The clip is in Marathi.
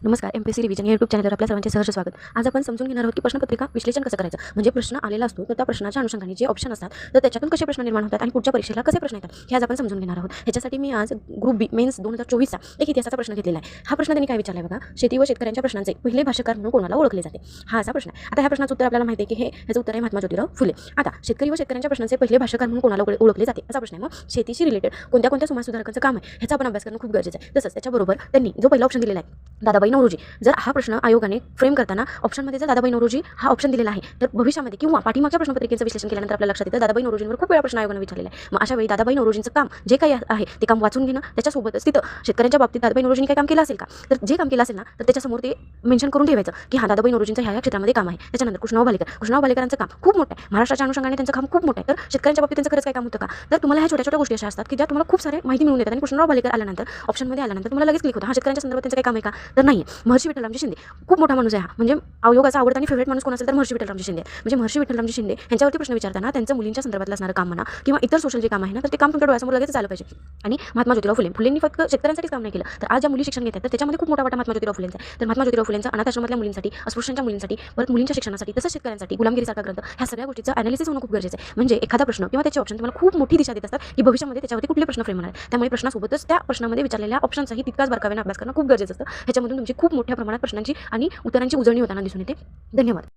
नमस्कार. एमपीएससी रिव्हिजन या यूट्यूब चॅनलवर आपल्या सर्वांचे सहर्ष स्वागत. आज आपण समजून घेणार आहोत की प्रश्नपत्रिका विश्लेषण कसं करायचं. म्हणजे प्रश्न आलेला असतो तर त्या प्रश्नाच्या अनुषंगाने जे ऑप्शन असतात तर त्याच्यातून कसे प्रश्न निर्माण होतात आणि पुढच्या परीक्षेला कसे प्रश्न येतात हे आज आपण समजून घेणार आहोत. ह्याच्यासाठी मी आज ग्रुप बी मेन्स 2024 चा एक इतिहासाचा प्रश्न घेतलेला आहे. हा प्रश्न त्यांनी काय विचारलाय बघा, शेती व शेतकऱ्यांच्या प्रश्नांचे पहिले भाष्यकार म्हणून कोणाला ओळखले जाते, हा असा प्रश्न आहे. आता ह्या प्रश्नाचं उत्तर आपल्याला माहिती आहे की ह्याचं उत्तर आहे महात्मा ज्योतिराव फुले. आता शेतकरी व शेतकऱ्यांच्या प्रश्नांचे पहिले भाष्यकार म्हणून कोणाला ओळखले जाते असा प्रश्न आहे. मग शेतीशी रिलेटेड कोणत्या समाज सुधारकांचं काम आहे ह्याचा आपण अभ्यास करणं खूप गरजेचं आहे. तसंच त्याच्याबरोबर त्यांनी जो पहिला ऑप्शन दिलेला आहे दादाबाई नौरोजी, जर हा प्रश्न आयोगाने फ्रेम करताना ऑप्शनमध्ये जर दादाबाई नौरोजी हा ऑप्शन दिलेला आहे तर भविष्यामध्ये किंवा पाठीमागच्या प्रश्नपत्रिकेचं विश्लेषण केल्यानंतर आपल्याला लक्षात येतं दादाबाई नौरोजींवर खूप वेळा प्रश्न आयोगाने विचारलेला आहे. मग अशा वेळी दादाबाई नौरोजींचं काम जे काही आहे ते काम वाचून घेणं, त्याच्यासोबतच तिथं शेतकऱ्यांच्या बाबतीत दादाबाई नौरोजींनी काय काम केलं असेल का, तर जे काम केलं असेल ना तर त्याच्यासमोर ते मेन्शन करून ठेवायचं की हा दादाबाई नौरोजींचं ह्या क्षेत्रामध्ये काम आहे. त्याच्यानंतर कृष्णाव भालेकरांचं काम खूप मोठं आहे, महाराष्ट्राच्या अनुषंगाने त्यांचं काम खूप मोठं आहे. तर शेतकऱ्यांच्या बाबतीत त्यांचं खरंच काय काम होतं का, तर तुम्हाला ह्या छोट्या गोष्टी अशा असतात की ज्या तुम्हाला खूप सारे माहिती मिळून येतात. आणि कृष्णराव भालेकर आल्यानंतर ऑप्शनमध्ये आल्यानंतर तुम्हाला लगेच क्लिक होतं हा शेतकऱ्यांच्या संदर्भात त्यांचं काय काम आहे का, तर नाही. महर्षी विठ्ठलरामजी शिंदे खूप मोठा माणूस आहे हा, म्हणजे आयोगाचा आवडता आणि फेवरेट माणूस कोण असेल तर महर्षी विठ्ठलरामजी शिंदे. म्हणजे महर्षी विठ्ठलरामजी शिंदे यांच्यावरती प्रश्न विचारताना त्यांचं मुलींच्या संदर्भातलं असणारं काम म्हणा किंवा इतर सोशल जे काम आहे ना तर ते काम तुमच्या डोळ्यासमोर लगेच आलं पाहिजे. आणि महात्मा ज्योतिराव फुलेंनी फक्त शेतकऱ्यांसाठीच काम नाही केलं, तर आज ज्या मुली शिक्षण घेतात तर त्याच्यामध्ये खूप मोठा वाटा महात्मा ज्योतिराव फुलेंचा आहे. तर महात्मा ज्योतिराव फुलेंचा अनाथ आश्रमातल्या मुलींसाठी, अस्पृश्यांच्या मुलींसाठी, परत मुलींच्या शिक्षणासाठी, तसंच शेतकऱ्यांसाठी गुलामगिरीसारखा ग्रंथ, ह्या सगळ्या गोष्टीचं अनालिसिस होणं खूप गरजेचं आहे. म्हणजे एखादा प्रश्न किंवा त्याचे ऑप्शन तुम्हाला खूप मोठी दिशा देत असतात की भविष्यामध्ये त्याच्यावरती कुठले प्रश्न फ्रेम होणार आहे. त्यामुळे प्रश्नासोबतच त्या प्रश्नामध्ये विचारलेल्या ऑप्शनचाही तितकाच बारकाव्याने अभ्यास करणं खूप गरजेचं असतं. ह्याच्यामधून तुमची खूप मोठ्या प्रमाणात प्रश्नांची आणि उत्तरांची उजळणी होताना दिसून येते. धन्यवाद.